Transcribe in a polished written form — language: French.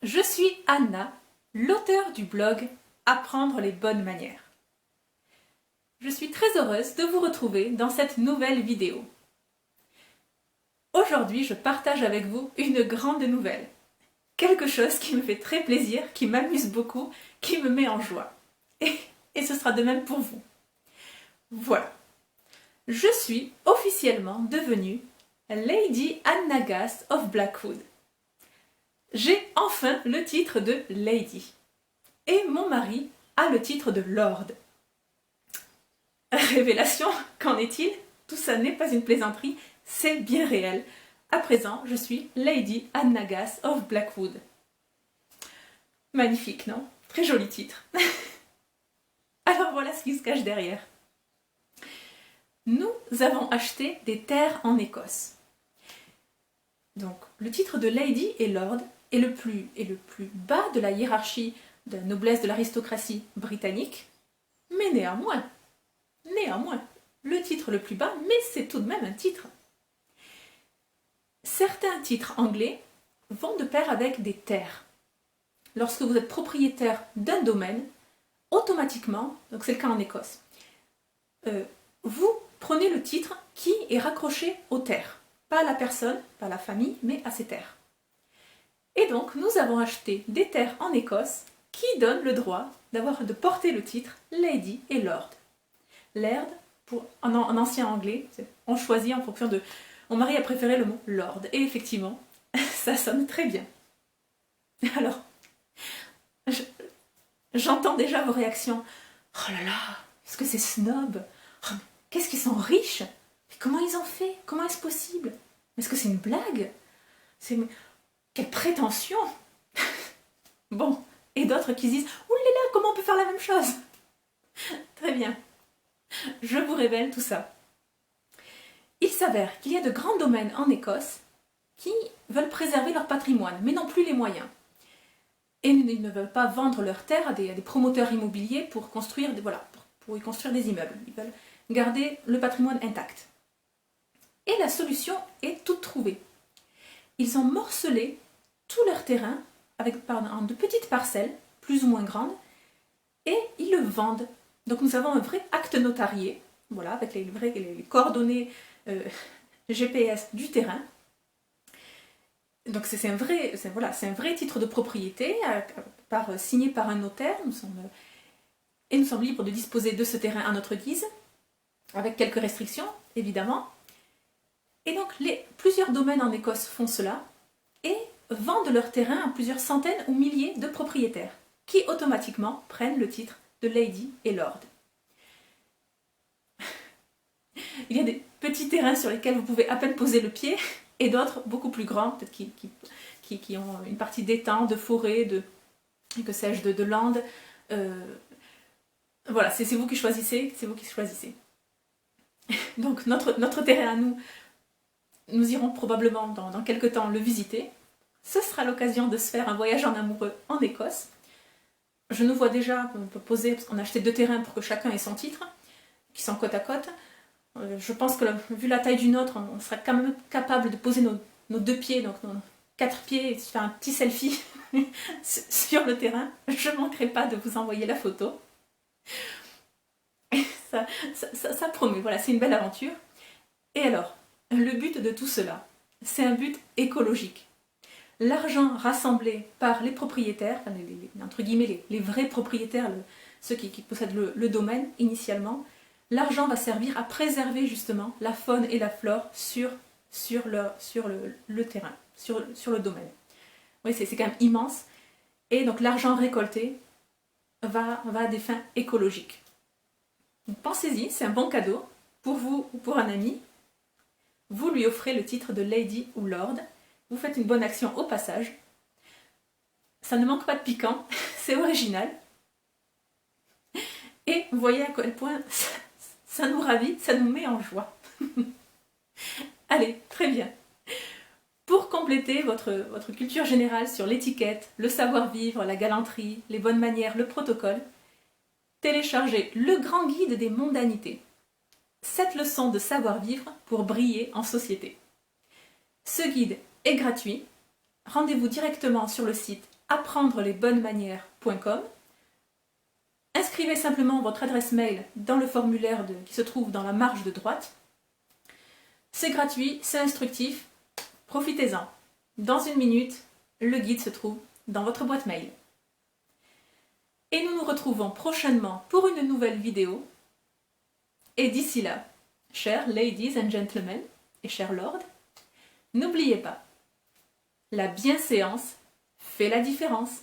Je suis Anna, l'auteure du blog Apprendre les bonnes manières. Je suis très heureuse de vous retrouver dans cette nouvelle vidéo. Aujourd'hui, je partage avec vous une grande nouvelle. Quelque chose qui me fait très plaisir, qui m'amuse beaucoup, qui me met en joie. Et ce sera de même pour vous. Voilà. Je suis officiellement devenue Lady Anna Gass of Blackwood. J'ai enfin le titre de Lady. Et mon mari a le titre de Lord. Révélation, qu'en est-il? Tout ça n'est pas une plaisanterie, c'est bien réel. À présent, je suis Lady Anna Gass of Blackwood. Magnifique, non? Très joli titre. Alors voilà ce qui se cache derrière. Nous avons acheté des terres en Écosse. Donc, le titre de Lady et Lord est le plus bas de la hiérarchie de la noblesse de l'aristocratie britannique, mais néanmoins, le titre le plus bas, mais c'est tout de même un titre. Certains titres anglais vont de pair avec des terres. Lorsque vous êtes propriétaire d'un domaine, automatiquement, donc c'est le cas en Écosse, vous prenez le titre qui est raccroché aux terres. Pas à la personne, pas à la famille, mais à ses terres. Et donc, nous avons acheté des terres en Écosse qui donnent le droit de porter le titre Lady et Lord. Laird, en ancien anglais, on choisit en fonction de... Mon mari a préféré le mot Lord, et effectivement, ça sonne très bien. Alors, j'entends déjà vos réactions. Oh là là, est-ce que c'est snob? Oh, qu'est-ce qu'ils sont riches? Mais comment ils ont fait? Comment est-ce possible? Est-ce que c'est une blague? Quelle prétention! Bon, et d'autres qui disent « Oulala, comment on peut faire la même chose ?» Très bien, je vous révèle tout ça. Il s'avère qu'il y a de grands domaines en Écosse qui veulent préserver leur patrimoine, mais n'ont plus les moyens. Et ils ne veulent pas vendre leurs terres à des promoteurs immobiliers pour construire, pour y construire des immeubles. Ils veulent garder le patrimoine intact. Et la solution est toute trouvée. Ils ont morcelé tout leur terrain en de petites parcelles, plus ou moins grandes, et ils le vendent. Donc nous avons un vrai acte notarié, voilà, avec les coordonnées GPS du terrain. Donc c'est un vrai titre de propriété, signé par un notaire, nous sommes libres de disposer de ce terrain à notre guise, avec quelques restrictions, évidemment. Et donc plusieurs domaines en Écosse font cela, et vendent leur terrain à plusieurs centaines ou milliers de propriétaires, qui automatiquement prennent le titre de Lady et Lord. Il y a des petits terrains sur lesquels vous pouvez à peine poser le pied, et d'autres beaucoup plus grands, peut-être qui ont une partie d'étang, de forêt, que sais-je, de landes. Voilà, c'est vous qui choisissez, Donc notre terrain à nous irons probablement dans quelques temps le visiter. Ce sera l'occasion de se faire un voyage en amoureux en Écosse. Je nous vois déjà, on peut poser, parce qu'on a acheté 2 terrains pour que chacun ait son titre, qui sont côte à côte. Je pense que vu la taille du nôtre, on sera quand même capable de poser nos 2 pieds, donc nos 4 pieds, et se faire un petit selfie sur le terrain. Je ne manquerai pas de vous envoyer la photo. Ça promet, voilà, c'est une belle aventure. Et alors, le but de tout cela, c'est un but écologique. L'argent rassemblé par les propriétaires, entre guillemets les vrais propriétaires, ceux qui possèdent le domaine initialement, l'argent va servir à préserver justement la faune et la flore sur le terrain, sur le domaine. Oui, c'est quand même immense. Et donc l'argent récolté va à des fins écologiques. Donc pensez-y, c'est un bon cadeau pour vous ou pour un ami. Vous lui offrez le titre de Lady ou Lord. Vous faites une bonne action au passage. Ça ne manque pas de piquant, c'est original. Et vous voyez à quel point ça nous ravit, ça nous met en joie. Allez, très bien. Pour compléter votre culture générale sur l'étiquette, le savoir-vivre, la galanterie, les bonnes manières, le protocole, téléchargez le grand guide des mondanités. 7 leçons de savoir-vivre pour briller en société. Ce guide est gratuit. Rendez-vous directement sur le site apprendrelesbonnesmanières.com. Inscrivez simplement votre adresse mail dans le formulaire qui se trouve dans la marge de droite. C'est gratuit, c'est instructif, profitez-en. Dans une minute, le guide se trouve dans votre boîte mail. Et nous nous retrouvons prochainement pour une nouvelle vidéo. Et d'ici là, chers ladies and gentlemen et chers lords, n'oubliez pas, la bienséance fait la différence.